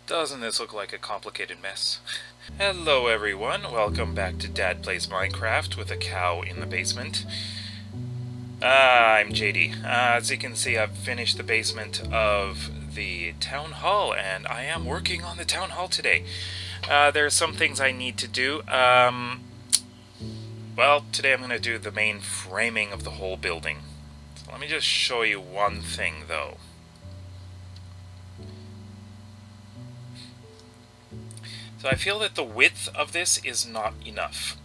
Doesn't this look like a complicated mess? Hello everyone, welcome back to Dad Plays Minecraft with a cow in the basement. I'm JD. As you can see, I've finished the basement of the town hall, and I am working on the town hall today. There are some things I need to do. Well, today I'm going to do the main framing of the whole building. So let me just show you one thing, though. So I feel that the width of this is not enough.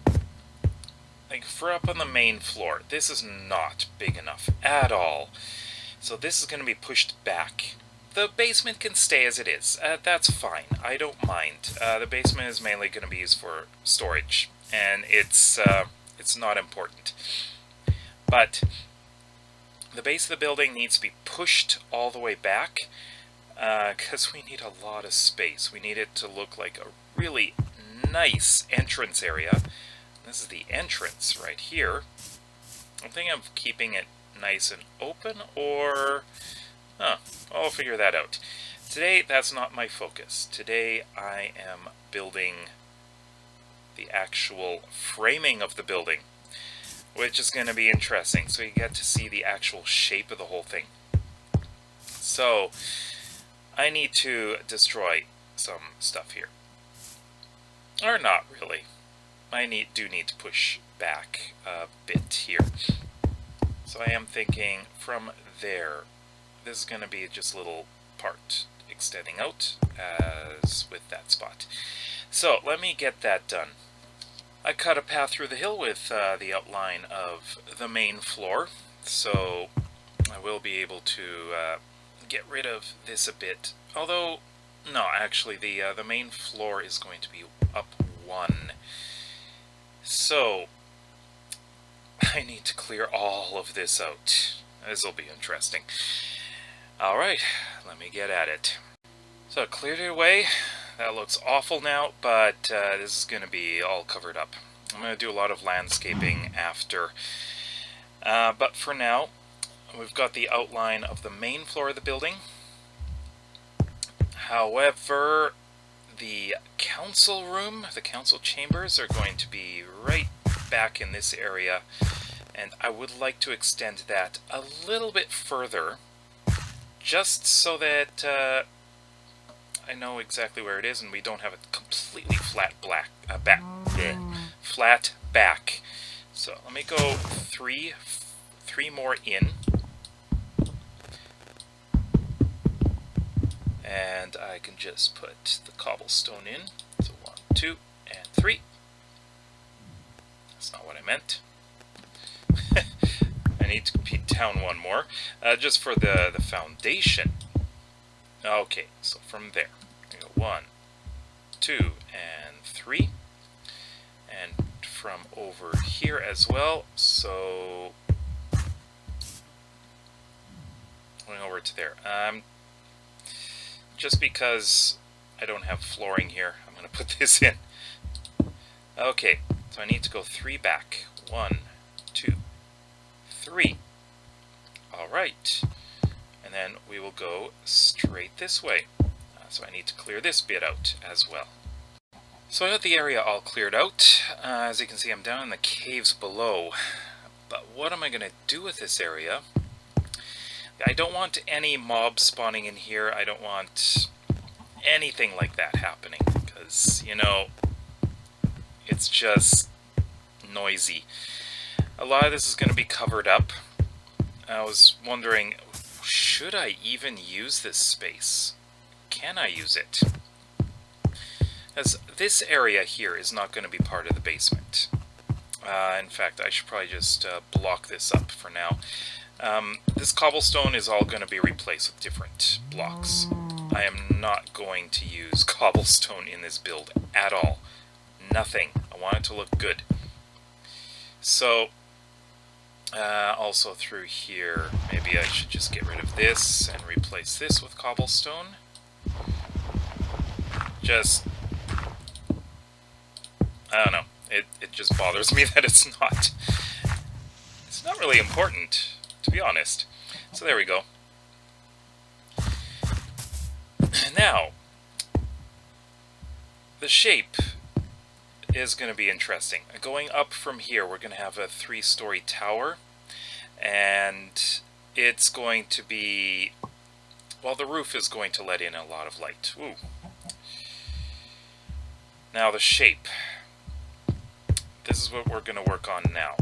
Like, for up on the main floor, this is not big enough at all. So this is going to be pushed back. The basement can stay as it is. That's fine. I don't mind. The basement is mainly going to be used for storage, and it's not important. But the base of the building needs to be pushed all the way back, because we need a lot of space. We need it to look like a really nice entrance area. This is the entrance right here. I'm thinking of keeping it nice and open, or... I'll figure that out. Today, that's not my focus. Today, I am building the actual framing of the building, which is going to be interesting. So you get to see the actual shape of the whole thing. So, I need to destroy some stuff here. Or not really. I do need to push back a bit here. So I am thinking from there, this is going to be just a little part extending out as with that spot. So let me get that done. I cut a path through the hill with the outline of the main floor, so I will be able to get rid of this a bit. Although, no, actually the main floor is going to be up one. So, I need to clear all of this out. This will be interesting. Alright, let me get at it. So I cleared it away. That looks awful now, but this is going to be all covered up. I'm going to do a lot of landscaping after. But for now, we've got the outline of the main floor of the building. However, the council room, the council chambers, are going to be right back in this area, and I would like to extend that a little bit further, just so that I know exactly where it is, and we don't have a completely flat flat back. So let me go three more in. And I can just put the cobblestone in. So 1, 2, and 3. That's not what I meant. I need to be down one more, just for the foundation. Okay, so from there, we go 1, 2, and 3. And from over here as well, so... going over to there. Just because I don't have flooring here, I'm going to put this in. Okay, so I need to go 3 back. 1, 2, 3. Alright. And then we will go straight this way. So I need to clear this bit out as well. So I got the area all cleared out. As you can see, I'm down in the caves below. But what am I going to do with this area? I don't want any mobs spawning in here. I don't want anything like that happening, because, you know, it's just noisy. A lot of this is going to be covered up. I was wondering, should I even use this space? Can I use it? As this area here is not going to be part of the basement. In fact, I should probably just block this up for now. This cobblestone is all going to be replaced with different blocks. I am not going to use cobblestone in this build at all. Nothing. I want it to look good. So, also through here, maybe I should just get rid of this and replace this with cobblestone. Just... I don't know. It just bothers me that it's not. It's not really important, to be honest. So there we go. Now, the shape is going to be interesting. Going up from here, we're going to have a 3-story tower, and it's going to be, well, the roof is going to let in a lot of light. Ooh. Now the shape. This is what we're going to work on now.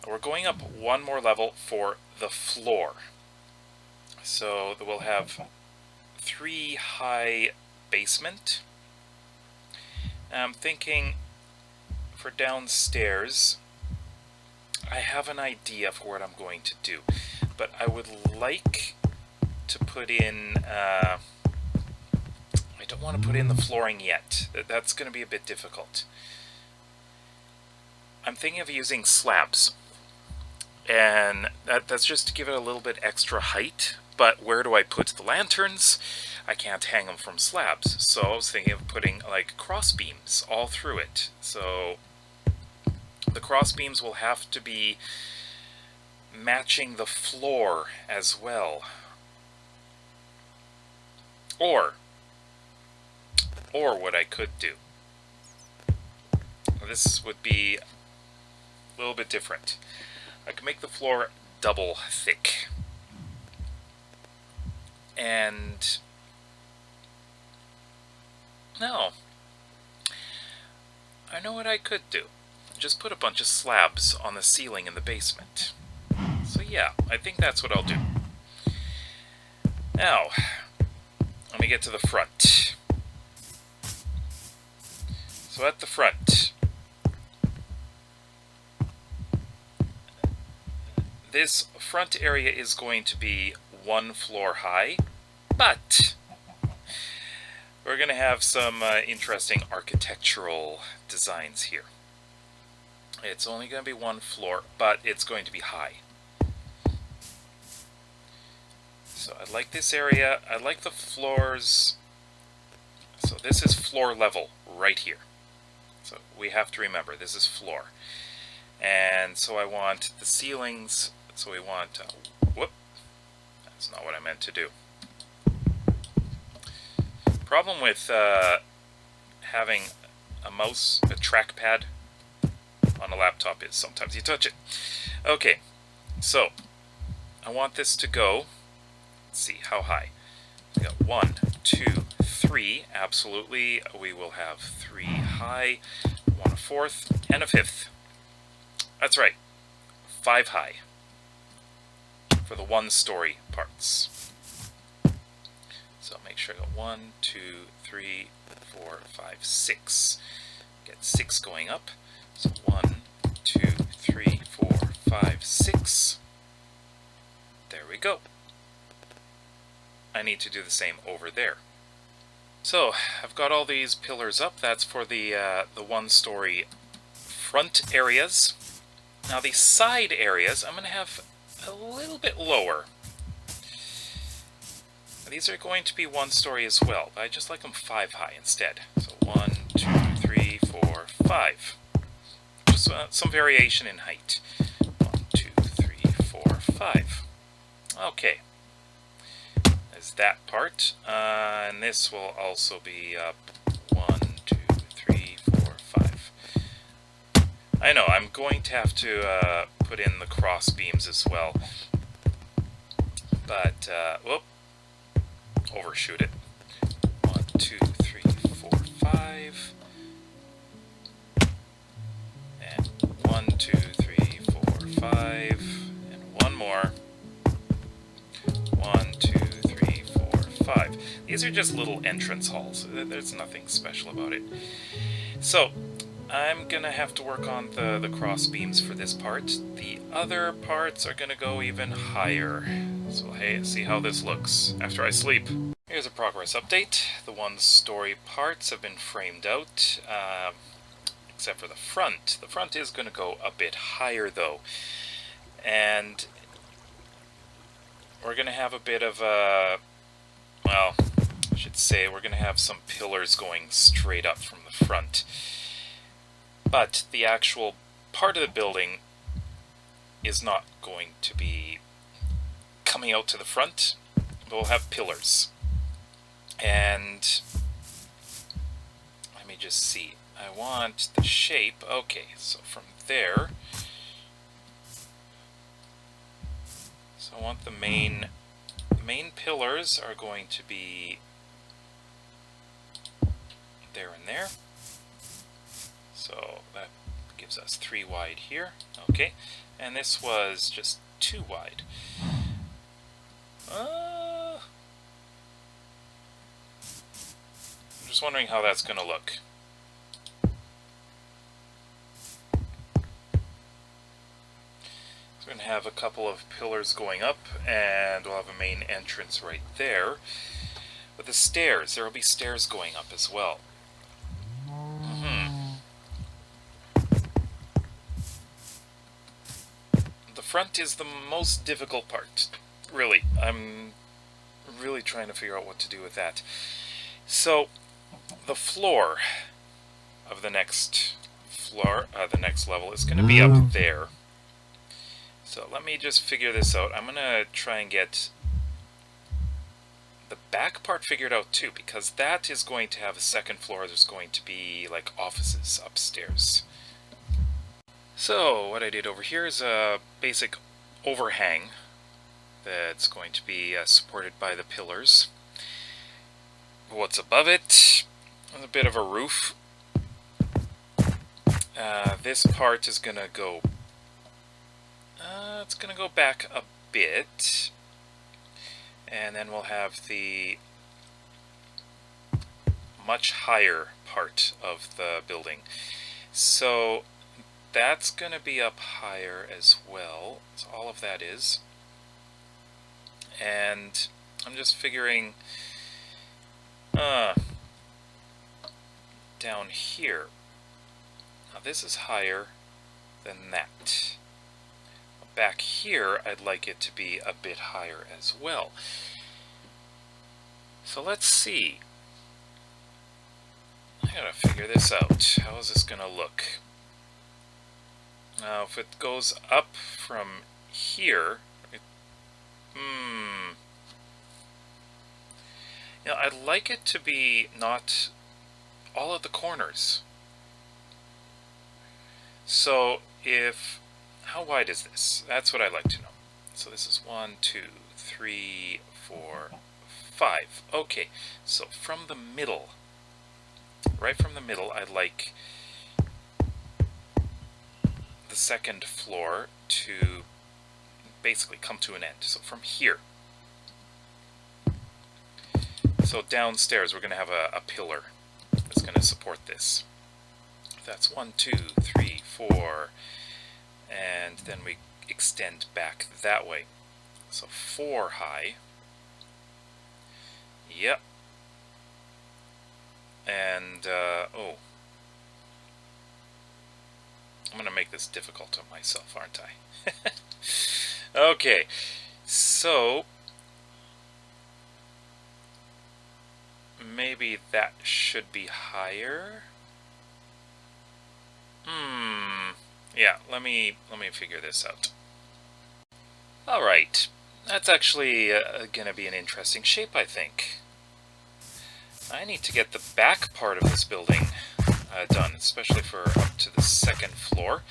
We're going up one more level for the floor. So we'll have 3 high basement. I'm thinking for downstairs, I have an idea for what I'm going to do, but I would like to put in, I don't want to put in the flooring yet. That's going to be a bit difficult. I'm thinking of using slabs, and that's just to give it a little bit extra height, but where do I put the lanterns? I can't hang them from slabs, so I was thinking of putting like cross beams all through it. So the cross beams will have to be matching the floor as well. Or what I could do, this would be a little bit different. I could make the floor double thick. And no, I know what I could do. Just put a bunch of slabs on the ceiling in the basement. So yeah, I think that's what I'll do. Now, let me get to the front. So at the front, this front area is going to be 1 floor high, but we're going to have some interesting architectural designs here. It's only going to be 1 floor, but it's going to be high. So I like this area. I like the floors. So this is floor level right here. So we have to remember this is floor. And so I want the ceilings. So we want, whoop, that's not what I meant to do. Problem with having a mouse, a trackpad on a laptop is sometimes you touch it. Okay, so I want this to go, let's see, how high? We got 1, 2, 3, absolutely. We will have 3 high, 1 a 4th, and a 5th. That's right, 5 high for the 1-story parts. So make sure I got 1, 2, 3, 4, 5, 6. Get 6 going up. So 1, 2, 3, 4, 5, 6. There we go. I need to do the same over there. So I've got all these pillars up. That's for the 1-story front areas. Now the side areas, I'm going to have a little bit lower. These are going to be 1-story as well, but I just like them 5 high instead. So 1, 2, 3, 4, 5. Just some variation in height. 1, 2, 3, 4, 5. Okay. There's that part. And this will also be up 1, 2, 3, 4, 5. I know, I'm going to have to put in the cross beams as well. But, whoop. Overshoot it. 1, 2, 3, 4, 5. And 1, 2, 3, 4, 5. And one more. 1, 2, 3, 4, 5. These are just little entrance halls. There's nothing special about it. So, I'm gonna have to work on the cross beams for this part. The other parts are gonna go even higher. So hey, see how this looks after I sleep. Here's a progress update. The 1-story parts have been framed out, except for the front. The front is gonna go a bit higher though. And we're gonna have a bit of a, well, I should say we're gonna have some pillars going straight up from the front. But the actual part of the building is not going to be coming out to the front. We'll have pillars. And let me just see. I want the shape. Okay, so from there. So I want the main pillars are going to be there and there. So that gives us 3 wide here. Okay, and this was just 2 wide. I'm just wondering how that's going to look. So we're going to have a couple of pillars going up, and we'll have a main entrance right there. With the stairs, there will be stairs going up as well. The front is the most difficult part. Really, I'm really trying to figure out what to do with that. So, the floor of the next level is going to be up there. So let me just figure this out. I'm going to try and get the back part figured out too, because that is going to have a second floor. There's going to be like offices upstairs. So what I did over here is a basic overhang that's going to be supported by the pillars. What's above it is a bit of a roof. This part is going to go it's going to go back a bit, and then we'll have the much higher part of the building. So that's going to be up higher as well. So all of that is. And I'm just figuring down here. Now this is higher than that. Back here, I'd like it to be a bit higher as well. So let's see. I gotta figure this out. How is this gonna look? Now, if it goes up from here, you know, I'd like it to be not all at the corners. So if how wide is this? That's what I'd like to know. So this is 1, 2, 3, 4, 5. Okay, so from the middle, right from the middle, I'd like the second floor to basically come to an end. So from here. So downstairs, we're going to have a pillar that's going to support this. That's 1, 2, 3, 4. And then we extend back that way. So 4 high. Yep. And, I'm going to make this difficult on myself, aren't I? Okay, so maybe that should be higher. Yeah, let me figure this out. Alright, that's actually gonna be an interesting shape, I think. I need to get the back part of this building done, especially for up to the second floor.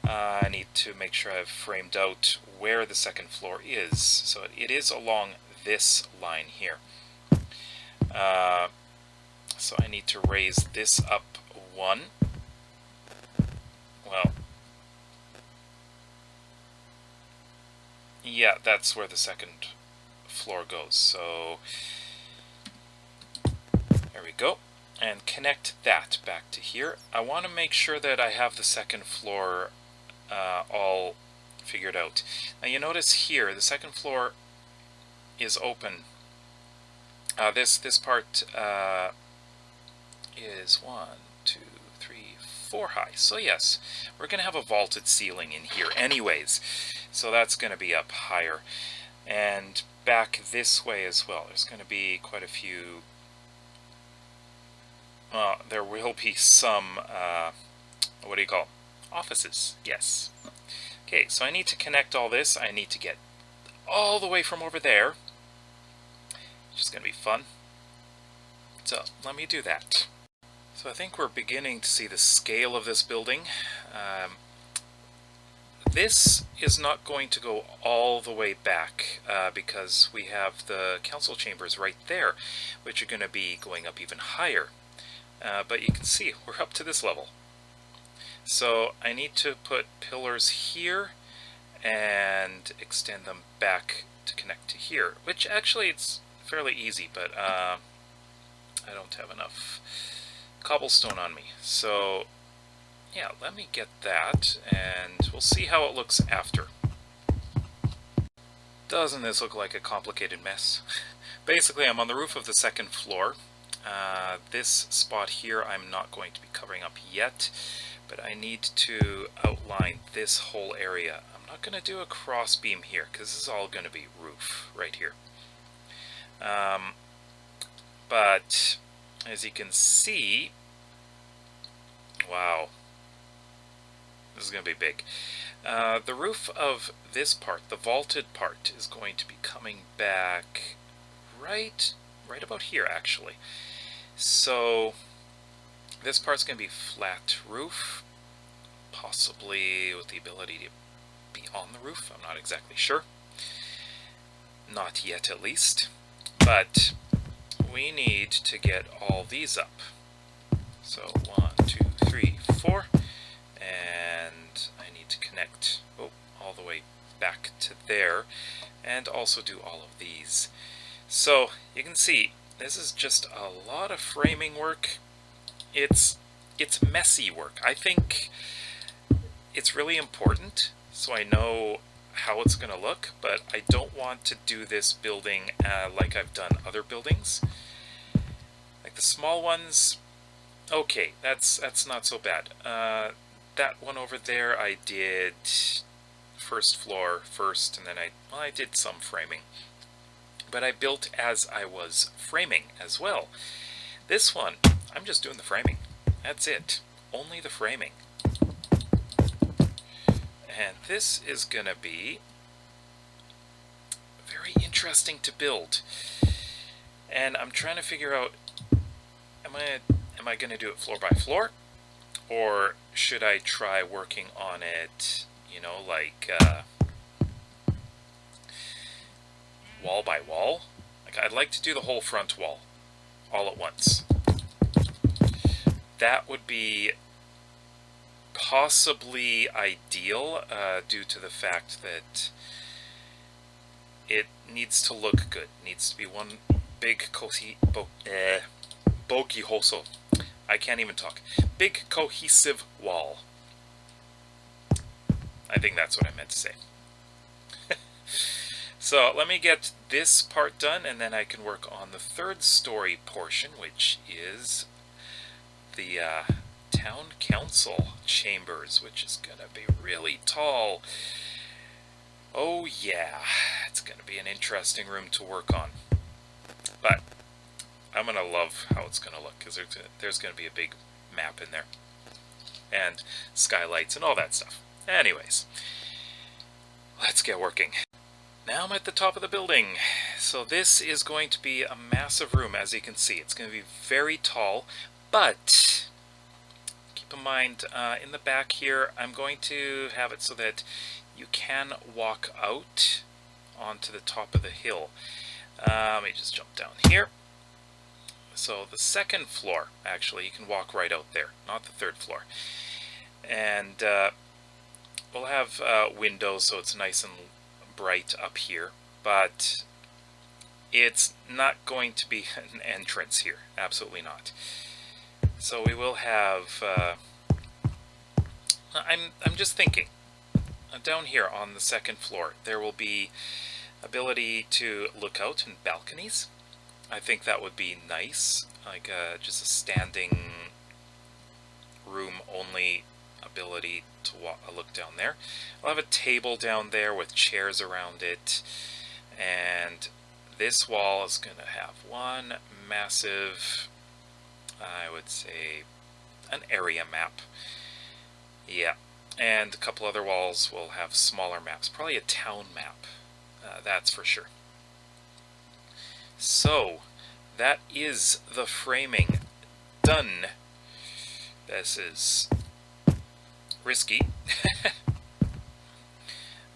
I need to make sure I've framed out where the second floor is. So it is along this line here. So I need to raise this up 1. Well, yeah, that's where the second floor goes. So there we go. And connect that back to here. I want to make sure that I have the second floor all figured out. Now you notice here, the second floor is open. This part is 1, 2, 3, 4 high. So yes, we're going to have a vaulted ceiling in here anyways. So that's going to be up higher. And back this way as well. There's going to be quite a few... there will be some, what do you call offices, yes. Okay, so I need to connect all this. I need to get all the way from over there, which is going to be fun. So let me do that. So I think we're beginning to see the scale of this building. This is not going to go all the way back because we have the council chambers right there, which are going to be going up even higher. But you can see we're up to this level. So I need to put pillars here and extend them back to connect to here, which actually it's fairly easy, but I don't have enough cobblestone on me. So yeah, let me get that, and we'll see how it looks after. Doesn't this look like a complicated mess? Basically, I'm on the roof of the second floor. This spot here I'm not going to be covering up yet, but I need to outline this whole area. I'm not going to do a cross beam here, because this is all going to be roof right here. But as you can see, wow, this is going to be big. The roof of this part, the vaulted part, is going to be coming back right about here, actually. So this part's going to be flat roof, possibly with the ability to be on the roof. I'm not exactly sure. Not yet, at least. But we need to get all these up. So 1, 2, 3, 4. And I need to connect all the way back to there, and also do all of these. So you can see this is just a lot of framing work. It's messy work. I think it's really important so I know how it's going to look, but I don't want to do this building like I've done other buildings. Like the small ones, okay, that's not so bad. That one over there I did first floor first, and then I did some framing. But I built as I was framing as well. This one, I'm just doing the framing. That's it. Only the framing. And this is going to be very interesting to build. And I'm trying to figure out, am I going to do it floor by floor? Or should I try working on it, you know, like wall by wall? Like, I'd like to do the whole front wall all at once. That would be possibly ideal due to the fact that it needs to look good. It needs to be one big bogihoso. I can't even talk. Big cohesive wall. I think that's what I meant to say. So let me get this part done, and then I can work on the third story portion, which is the town council chambers, which is going to be really tall. Oh yeah, it's going to be an interesting room to work on. But I'm going to love how it's going to look, because there's going to be a big map in there. And skylights and all that stuff. Anyways, let's get working. Now I'm at the top of the building. So this is going to be a massive room, as you can see. It's going to be very tall, but keep in mind, in the back here, I'm going to have it so that you can walk out onto the top of the hill. Let me just jump down here. So the second floor, actually, you can walk right out there, not the third floor. And we'll have windows, so it's nice and bright up here, but it's not going to be an entrance here. Absolutely not. So we will have I'm just thinking, down here on the second floor there will be ability to look out in balconies. I think that would be nice, like just a standing room only ability to look down there. I'll have a table down there with chairs around it, and this wall is going to have one massive, I would say, an area map. Yeah, and a couple other walls will have smaller maps, probably a town map, that's for sure. So, that is the framing done. This is risky.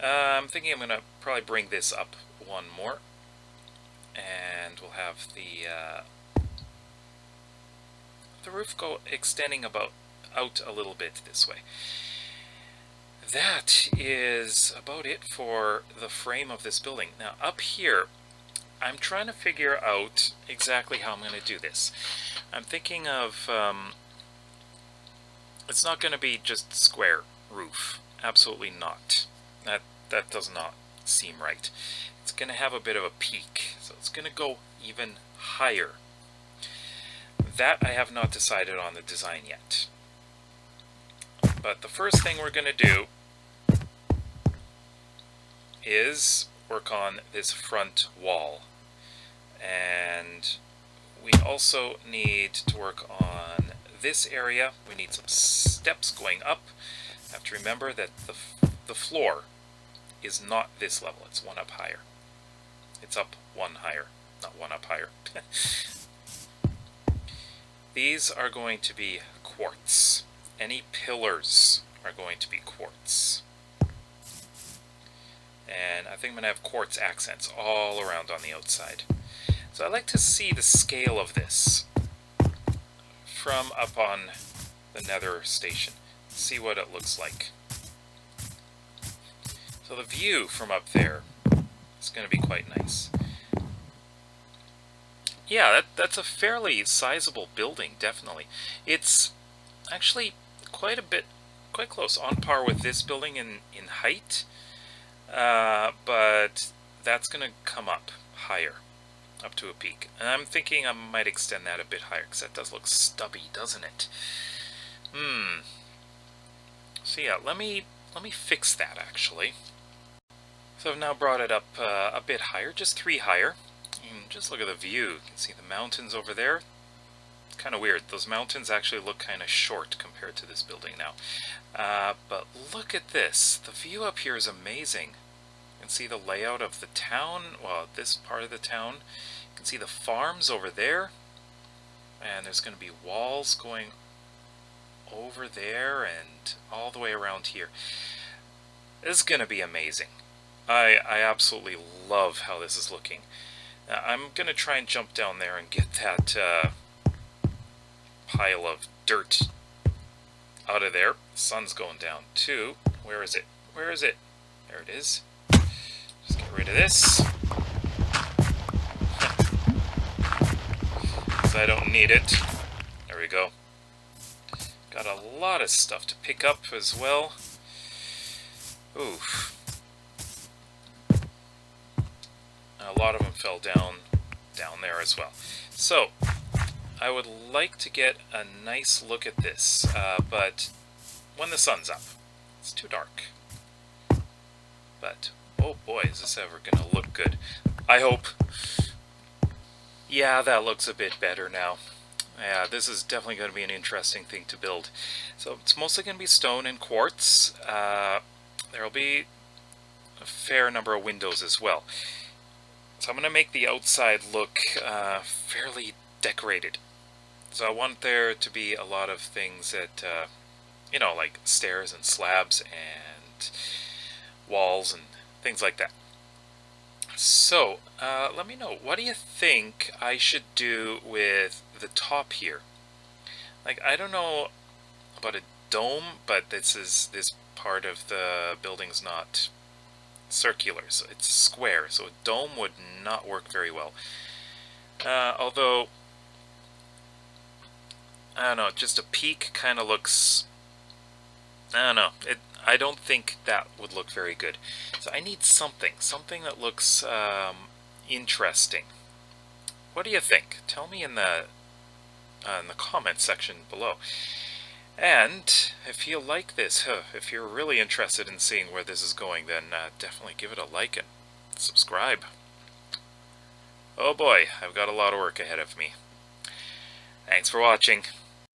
I'm thinking I'm going to probably bring this up one more. And we'll have the roof go extending out a little bit this way. That is about it for the frame of this building. Now up here, I'm trying to figure out exactly how I'm going to do this. I'm thinking of, it's not going to be just square roof. Absolutely not. That does not seem right. It's going to have a bit of a peak, so it's going to go even higher. That I have not decided on the design yet. But the first thing we're going to do is work on this front wall. And we also need to work on this area. We need some steps going up. I have to remember that the floor is not this level, it's one up higher. It's up one higher, not one up higher. These are going to be quartz. Any pillars are going to be quartz. And I think I'm going to have quartz accents all around on the outside. So I like to see the scale of this from up on the nether station. See what it looks like. So the view from up there is going to be quite nice. Yeah, that's a fairly sizable building, definitely. It's actually quite close, on par with this building in height. But that's going to come up higher, up to a peak. And I'm thinking I might extend that a bit higher, because that does look stubby, doesn't it? So yeah, let me fix that, actually. So I've now brought it up a bit higher, just 3 higher. And just look at the view. You can see the mountains over there. It's kind of weird. Those mountains actually look kind of short compared to this building now. But look at this. The view up here is amazing. You can see the layout of the town, well, this part of the town. You can see the farms over there. And there's going to be walls going over there and all the way around here. This is going to be amazing. I absolutely love how this is looking. I'm going to try and jump down there and get that pile of dirt out of there. The sun's going down too. Where is it? Where is it? There it is. Just get rid of this. Because I don't need it. There we go. Got a lot of stuff to pick up as well. Oof. A lot of them fell down there as well. So, I would like to get a nice look at this, but when the sun's up. It's too dark. But, oh boy, is this ever going to look good. I hope. Yeah, that looks a bit better now. Yeah, this is definitely going to be an interesting thing to build. So, it's mostly going to be stone and quartz. There will be a fair number of windows as well. So I'm going to make the outside look fairly decorated. So I want there to be a lot of things that, you know, like stairs and slabs and walls and things like that. So, let me know, what do you think I should do with the top here? Like, I don't know about a dome, but this part of the building's not circular, so it's square, so a dome would not work very well. Although, I don't know, just a peak kind of looks, I don't know, I don't think that would look very good. So I need something that looks interesting. What do you think? Tell me in the comment section below. And if you like this, if you're really interested in seeing where this is going, then definitely give it a like and subscribe. Oh boy, I've got a lot of work ahead of me. Thanks for watching.